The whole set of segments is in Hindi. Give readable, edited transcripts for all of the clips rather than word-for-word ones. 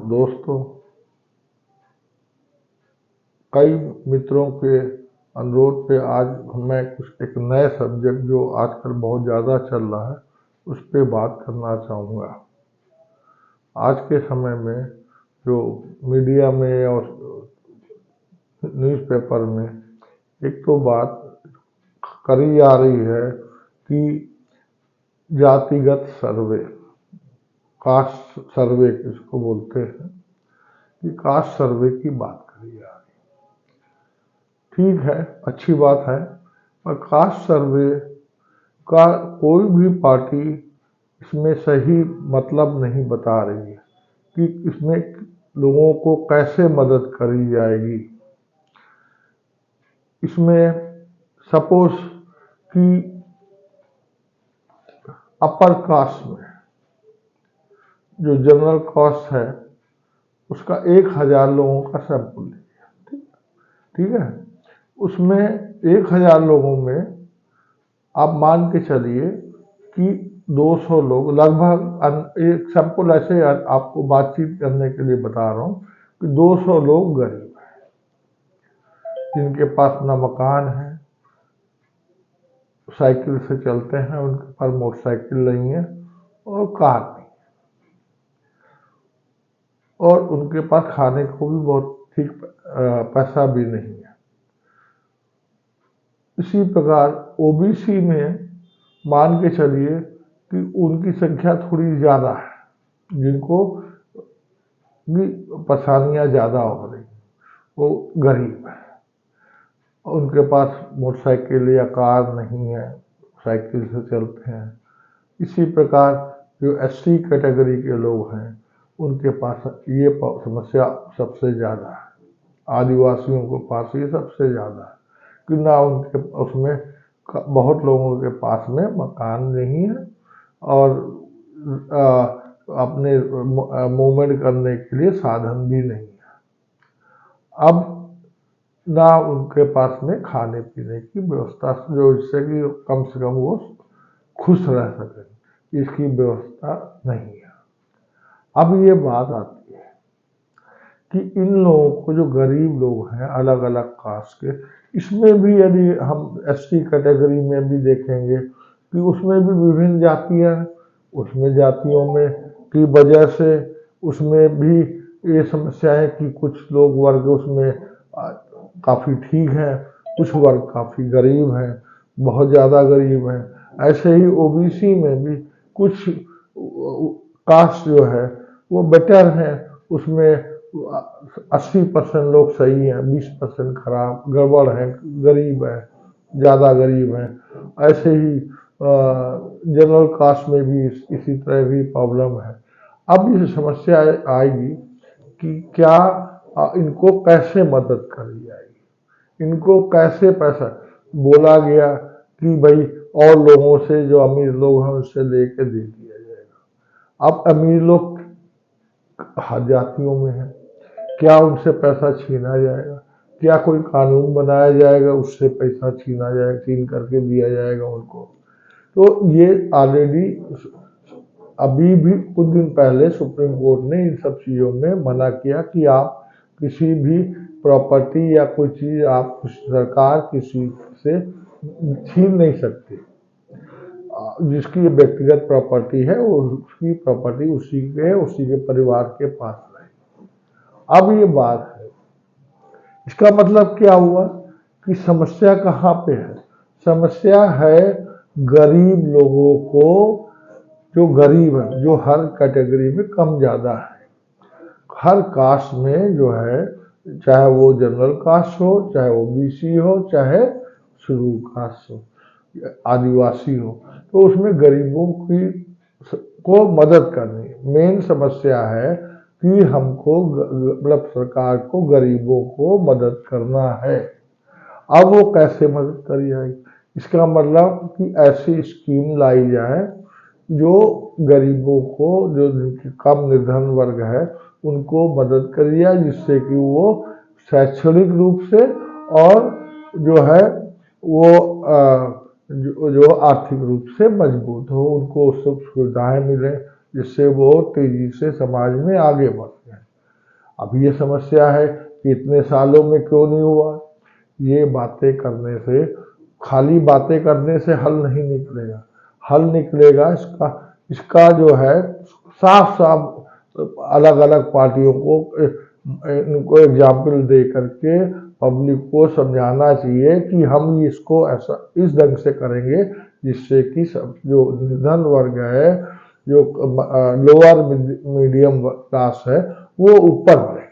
दोस्तों, कई मित्रों के अनुरोध पे आज मैं कुछ एक नए सब्जेक्ट जो आजकल बहुत ज़्यादा चल रहा है उस पे बात करना चाहूँगा। आज के समय में जो मीडिया में और न्यूज़पेपर में एक तो बात करी जा रही है कि जातिगत सर्वे, कास्ट सर्वे किसको बोलते हैं, कि कास्ट सर्वे की बात करी जा रही है। ठीक है, अच्छी बात है, पर कास्ट सर्वे का कोई भी पार्टी इसमें सही मतलब नहीं बता रही है कि इसमें लोगों को कैसे मदद करी जाएगी। इसमें सपोज कि अपर कास्ट में जो जनरल कास्ट है उसका 1000 लोगों का सैंपल लिया, ठीक है। उसमें 1000 लोगों में आप मान के चलिए कि 200 लोग लगभग, एक सैंपल ऐसे आपको बातचीत करने के लिए बता रहा हूँ कि 200 लोग गरीब हैं, जिनके पास ना मकान है, साइकिल से चलते हैं, उनके पास मोटरसाइकिल नहीं है और कार नहीं, और उनके पास खाने को भी बहुत ठीक पैसा भी नहीं है। इसी प्रकार ओबीसी में मान के चलिए कि उनकी संख्या थोड़ी ज़्यादा है, जिनको भी परेशानियाँ ज़्यादा हो रही, वो गरीब है, उनके पास मोटरसाइकिल या कार नहीं है, साइकिल से चलते हैं। इसी प्रकार जो एसटी कैटेगरी के लोग हैं उनके पास ये समस्या सबसे ज़्यादा है, आदिवासियों के पास ये सबसे ज़्यादा है कि ना उनके उसमें बहुत लोगों के पास में मकान नहीं है और अपने मूवमेंट करने के लिए साधन भी नहीं है। अब ना उनके पास में खाने पीने की व्यवस्था जो जिससे कि कम से कम वो खुश रह सकें, इसकी व्यवस्था नहीं है। अब ये बात आती है कि इन लोगों को, जो गरीब लोग हैं अलग अलग कास्ट के, इसमें भी यदि हम एसटी कैटेगरी में भी देखेंगे कि उसमें भी विभिन्न जातियां हैं, उसमें जातियों में की वजह से उसमें भी ये समस्या है कि कुछ लोग वर्ग उसमें काफ़ी ठीक हैं, कुछ वर्ग काफ़ी गरीब हैं, बहुत ज़्यादा गरीब हैं। ऐसे ही ओबीसी में भी कुछ कास्ट जो है वो बेटर है, उसमें 80% लोग सही हैं, 20% खराब गड़बड़ है, गरीब है, ज़्यादा गरीब हैं। ऐसे ही जनरल कास्ट में भी इसी तरह भी प्रॉब्लम है। अब ये समस्या आएगी कि क्या इनको कैसे मदद करी जाएगी, इनको कैसे पैसा, बोला गया कि भाई और लोगों से, जो अमीर लोग हैं उससे लेके दे दिया जाएगा। अब अमीर लोग हर जातियों में है, क्या उनसे पैसा छीना जाएगा? क्या कोई कानून बनाया जाएगा उससे पैसा छीना जाएगा, छीन करके दिया जाएगा उनको? तो ये ऑलरेडी अभी भी कुछ दिन पहले सुप्रीम कोर्ट ने इन सब चीज़ों में मना किया कि आप किसी भी प्रॉपर्टी या कोई चीज़ आप सरकार किसी से छीन नहीं सकती। जिसकी व्यक्तिगत प्रॉपर्टी है वो उसकी प्रॉपर्टी उसी के परिवार के पास रहे। अब ये बात है, इसका मतलब क्या हुआ कि समस्या कहाँ पे है? समस्या है गरीब लोगों को, जो गरीब है, जो हर कैटेगरी में कम ज़्यादा है, हर कास्ट में जो है, चाहे वो जनरल कास्ट हो, चाहे ओबीसी हो, चाहे शेड्यूल कास्ट हो, आदिवासी हो, तो उसमें गरीबों की को मदद करनी मेन समस्या है कि हमको मतलब सरकार को गरीबों को मदद करना है। अब वो कैसे मदद करी जाएगी? इसका मतलब कि ऐसी स्कीम लाई जाए जो गरीबों को, जो कम निर्धन वर्ग है, उनको मदद करी जाए, जिससे कि वो शैक्षणिक रूप से और जो है वो जो आर्थिक रूप से मजबूत हो, उनको सब सुविधाएं मिले, जिससे वो तेजी से समाज में आगे बढ़ते हैं। अब ये समस्या है कि इतने सालों में क्यों नहीं हुआ। ये बातें करने से, खाली बातें करने से हल नहीं निकलेगा। हल निकलेगा इसका इसका जो है साफ साफ अलग अलग पार्टियों को इनको एग्जाम्पल दे करके पब्लिक को समझाना चाहिए कि हम इसको ऐसा इस ढंग से करेंगे जिससे कि सब जो निर्धन वर्ग है, जो लोअर मीडियम क्लास है, वो ऊपर बढ़े।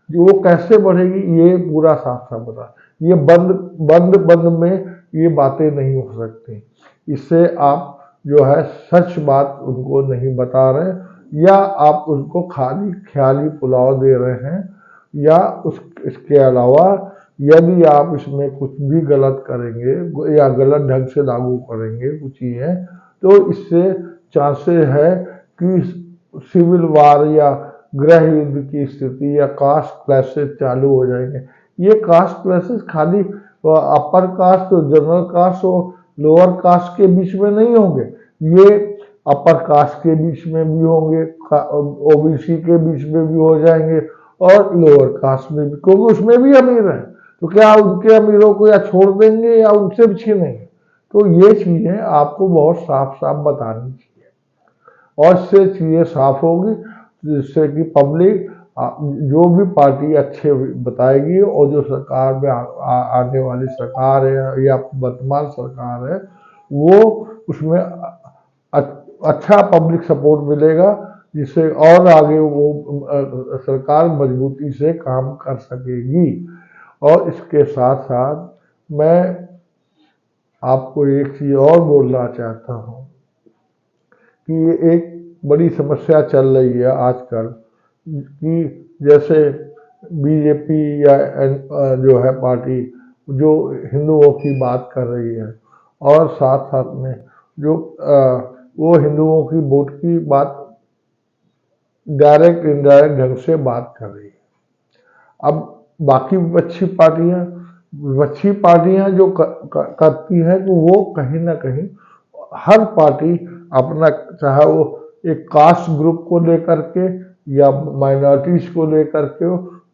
वो कैसे बढ़ेगी ये पूरा साफ साफ बता। ये बंद बंद बंद में ये बातें नहीं हो सकती। इससे आप जो है सच बात उनको नहीं बता रहे, या आप उनको खाली ख्याली पुलाव दे रहे हैं, या इसके अलावा यदि आप इसमें कुछ भी गलत करेंगे या गलत ढंग से लागू करेंगे कुछ चीज़ें, तो इससे चांसेस है कि सिविल वार या गृह युद्ध की स्थिति या कास्ट क्लैशेस चालू हो जाएंगे। ये कास्ट क्लैशेस खाली अपर कास्ट और जनरल कास्ट और लोअर कास्ट के बीच में नहीं होंगे, ये अपर कास्ट के बीच में भी होंगे, ओबीसी के बीच में भी हो जाएंगे और लोअर कास्ट में भी, क्योंकि उसमें भी अमीर है। तो क्या उनके अमीरों को या छोड़ देंगे या उनसे भी छीनेंगे। तो ये चीजें आपको बहुत साफ साफ बतानी चाहिए, और इससे चीजें साफ होगी जिससे कि पब्लिक जो भी पार्टी अच्छे बताएगी, और जो सरकार में आने वाली सरकार है या वर्तमान सरकार है, वो उसमें अच्छा पब्लिक सपोर्ट मिलेगा, जिससे और आगे वो सरकार मजबूती से काम कर सकेगी। और इसके साथ साथ मैं आपको एक चीज और बोलना चाहता हूँ कि ये एक बड़ी समस्या चल रही है आजकल, कि जैसे बीजेपी या जो है पार्टी जो हिंदुओं की बात कर रही है, और साथ साथ में जो वो हिंदुओं की वोट की बात डायरेक्ट इनडायरेक्ट ढंग से बात कर रही है। अब बाकी विपक्षी पार्टियां जो करती हैं, तो वो कहीं ना कहीं हर पार्टी अपना, चाहे वो एक कास्ट ग्रुप को लेकर के या माइनॉरिटीज को लेकर के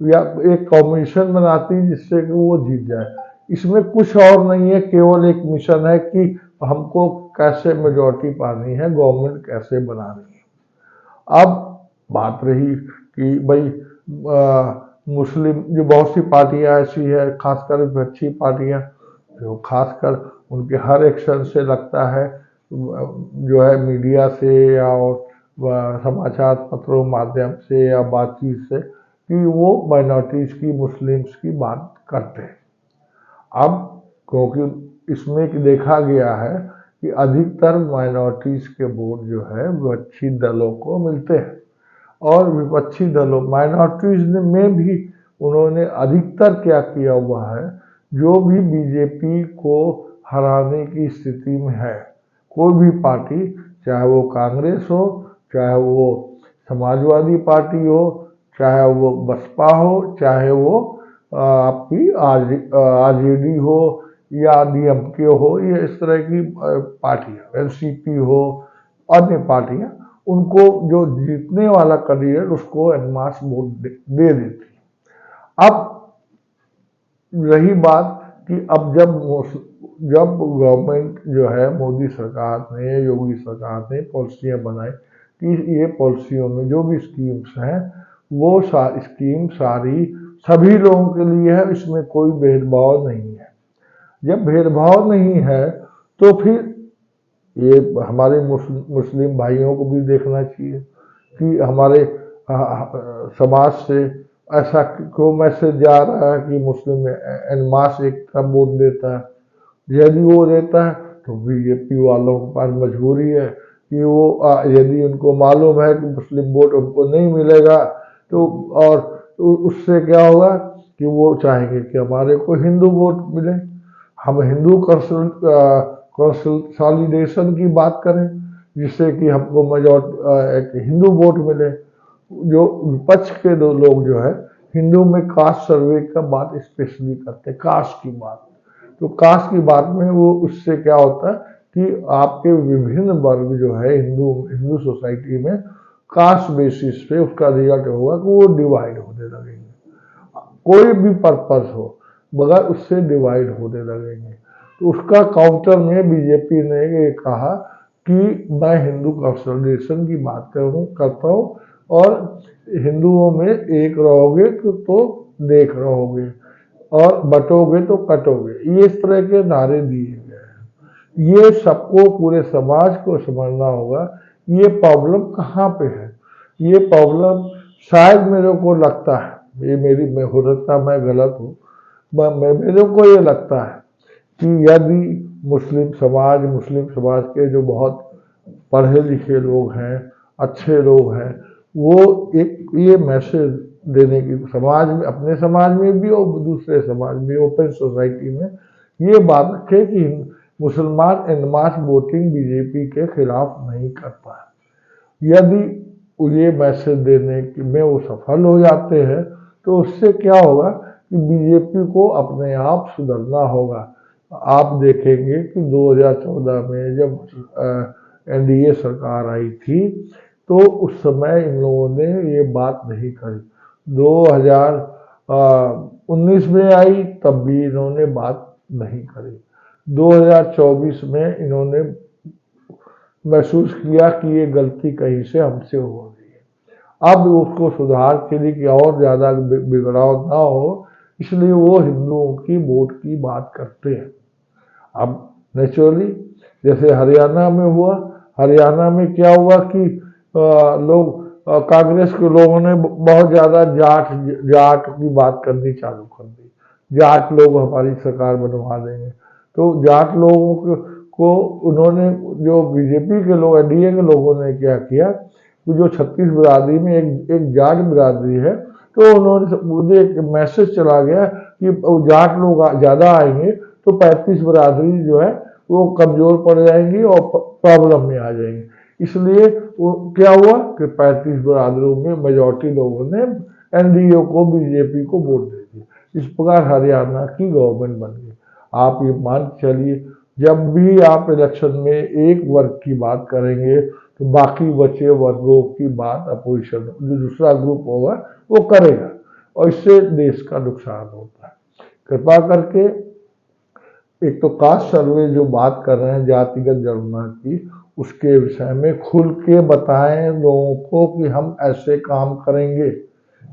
या एक कॉम्बिनेशन बनाती है जिससे कि वो जीत जाए। इसमें कुछ और नहीं है, केवल एक मिशन है कि हमको कैसे मेजॉरिटी पानी है, गवर्नमेंट कैसे बनानी है। अब बात रही कि भाई मुस्लिम जो बहुत सी पार्टियां ऐसी है, खासकर विपक्षी पार्टियां, जो खासकर उनके हर एक्शन से लगता है जो है मीडिया से या और समाचार पत्रों माध्यम से या बातचीत से, कि वो माइनॉरिटीज की, मुस्लिम्स की बात करते हैं। अब क्योंकि इसमें देखा गया है कि अधिकतर माइनॉरिटीज के वोट जो है विपक्षी दलों को मिलते हैं, और विपक्षी दलों माइनॉरिटीज में भी उन्होंने अधिकतर क्या किया हुआ है, जो भी बीजेपी को हराने की स्थिति में है, कोई भी पार्टी, चाहे वो कांग्रेस हो, चाहे वो समाजवादी पार्टी हो, चाहे वो बसपा हो, चाहे वो आपकी आरजेडी हो या डीएमके हो, या इस तरह की पार्टियां, एनसीपी हो, अन्य पार्टियां, उनको जो जीतने वाला कैंडिडेट उसको एनमास वोट दे देती। अब रही बात कि अब जब गवर्नमेंट जो है, मोदी सरकार ने, योगी सरकार ने पॉलिसियां बनाई कि ये पॉलिसियों में जो भी स्कीम्स हैं, वो स्कीम सारी सभी लोगों के लिए है, इसमें कोई भेदभाव नहीं है। जब भेदभाव नहीं है तो फिर ये हमारे मुस्लिम भाइयों को भी देखना चाहिए कि हमारे समाज से ऐसा क्यों मैसेज जा रहा है कि मुस्लिम एनमास एक का वोट देता है। यदि वो देता है तो बीजेपी वालों के पास मजबूरी है कि वो यदि उनको मालूम है कि मुस्लिम वोट उनको नहीं मिलेगा, तो और उससे क्या होगा कि वो चाहेंगे कि हमारे को हिंदू वोट मिले, हम हिंदू कंसोलिडेशन की बात करें, जिससे कि हमको एक हिंदू वोट मिले। जो विपक्ष के दो लोग जो है हिंदू में कास्ट सर्वे का बात स्पेशली करते हैं, कास्ट की बात। तो कास्ट की बात में वो उससे क्या होता है कि आपके विभिन्न वर्ग जो है हिंदू सोसाइटी में कास्ट बेसिस पे उसका रिजल्ट होगा कि वो डिवाइड होने लगेंगे, कोई भी पर्पस हो मगर उससे डिवाइड होने लगेंगे। तो उसका काउंटर में बीजेपी ने ये कहा कि मैं हिंदू कंसोलिडेशन की बात करता हूँ और हिंदुओं में एक रहोगे तो देख रहोगे और बटोगे तो कटोगे, ये इस तरह के नारे दिए गए हैं। ये सबको, पूरे समाज को समझना होगा ये प्रॉब्लम कहाँ पे है। ये प्रॉब्लम शायद मेरे को लगता है, ये मेरी मैं हो सकता मैं गलत हूँ, मेरे को ये लगता है कि यदि मुस्लिम समाज के जो बहुत पढ़े लिखे लोग हैं, अच्छे लोग हैं, वो एक ये मैसेज देने की समाज में, अपने समाज में भी और दूसरे समाज में, ओपन सोसाइटी में ये बात रखे कि मुसलमान एन मास वोटिंग बीजेपी के खिलाफ नहीं करता है। यदि ये मैसेज देने में वो सफल हो जाते हैं तो उससे क्या होगा कि बीजेपी को अपने आप सुधरना होगा। आप देखेंगे कि 2014 में जब एनडीए सरकार आई थी तो उस समय इन लोगों ने ये बात नहीं करी। 2019 में आई तब भी इन्होंने बात नहीं करी। 2024 में इन्होंने महसूस किया कि ये गलती कहीं से हमसे हो रही है, अब उसको सुधार के लिए कि और ज़्यादा बिगड़ाव ना हो, इसलिए वो हिंदुओं की वोट की बात करते हैं। अब नेचुरली जैसे हरियाणा में हुआ, हरियाणा में क्या हुआ कि लोग कांग्रेस के लोगों ने बहुत ज़्यादा जाट की बात करनी चालू कर दी। जाट लोग हमारी सरकार बनवा देंगे, तो जाट लोगों को उन्होंने, जो बीजेपी के लोग, एनडीए के लोगों ने क्या किया कि जो 36 बिरादरी में एक जाट बिरादरी है, तो उन्होंने मुझे एक मैसेज चला गया कि जाट लोग ज़्यादा आएंगे तो 35 बिरादरी जो है वो कमज़ोर पड़ जाएंगी और प्रॉब्लम में आ जाएंगी। इसलिए वो क्या हुआ कि 35 बिरादरों में मेजॉरिटी लोगों ने एनडीए को, बीजेपी को वोट दे दी। इस प्रकार हरियाणा की गवर्नमेंट बन गई। आप ये मान चलिए, जब भी आप इलेक्शन में एक वर्ग की बात करेंगे तो बाकी बचे वर्गों की बात अपोजिशन, जो दूसरा ग्रुप होगा वो करेगा, और इससे देश का नुकसान होता है। कृपा करके एक तो कास्ट सर्वे जो बात कर रहे हैं जातिगत जनगणना की, उसके विषय में खुल के बताएं लोगों को कि हम ऐसे काम करेंगे।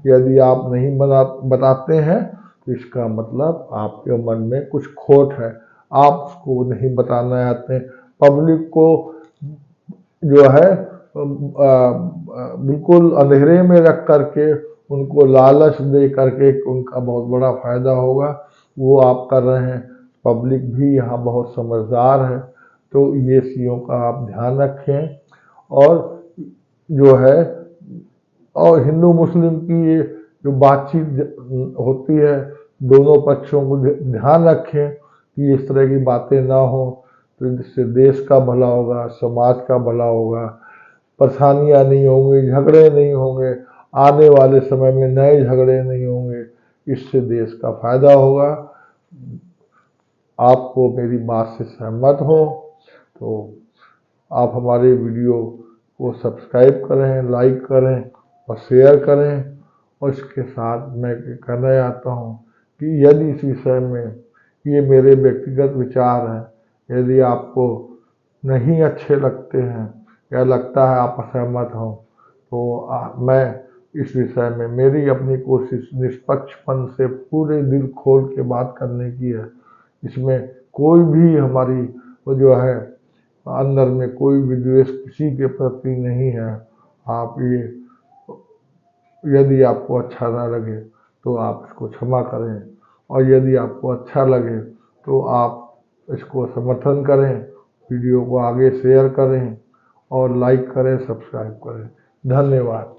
यदि आप नहीं बताते हैं तो इसका मतलब आपके मन में कुछ खोट है, आप उसको नहीं बताना चाहते हैं। पब्लिक को जो है बिल्कुल अंधेरे में रख करके, उनको लालच दे करके उनका बहुत बड़ा फायदा होगा, वो आप कर रहे हैं। पब्लिक भी यहाँ बहुत समझदार है, तो ये चीज़ों का आप ध्यान रखें। और जो है, और हिंदू मुस्लिम की ये जो बातचीत होती है, दोनों पक्षों को ध्यान रखें कि इस तरह की बातें ना हो, तो इससे देश का भला होगा, समाज का भला होगा, परेशानियाँ नहीं होंगी, झगड़े नहीं होंगे, आने वाले समय में नए झगड़े नहीं होंगे, इससे देश का फायदा होगा। आपको मेरी बात से सहमत हो तो आप हमारे वीडियो को सब्सक्राइब करें, लाइक करें और शेयर करें। और इसके साथ मैं कहना चाहता हूँ कि यदि इस विषय में, ये मेरे व्यक्तिगत विचार हैं, यदि आपको नहीं अच्छे लगते हैं या लगता है आप असहमत हो, तो मैं इस विषय में, मेरी अपनी कोशिश निष्पक्षपन से पूरे दिल खोल के बात करने की है। इसमें कोई भी हमारी वो जो है अंदर में कोई विद्वेष किसी के प्रति नहीं है। आप ये, यदि आपको अच्छा ना लगे तो आप इसको क्षमा करें, और यदि आपको अच्छा लगे तो आप इसको समर्थन करें, वीडियो को आगे शेयर करें और लाइक करें, सब्सक्राइब करें। धन्यवाद।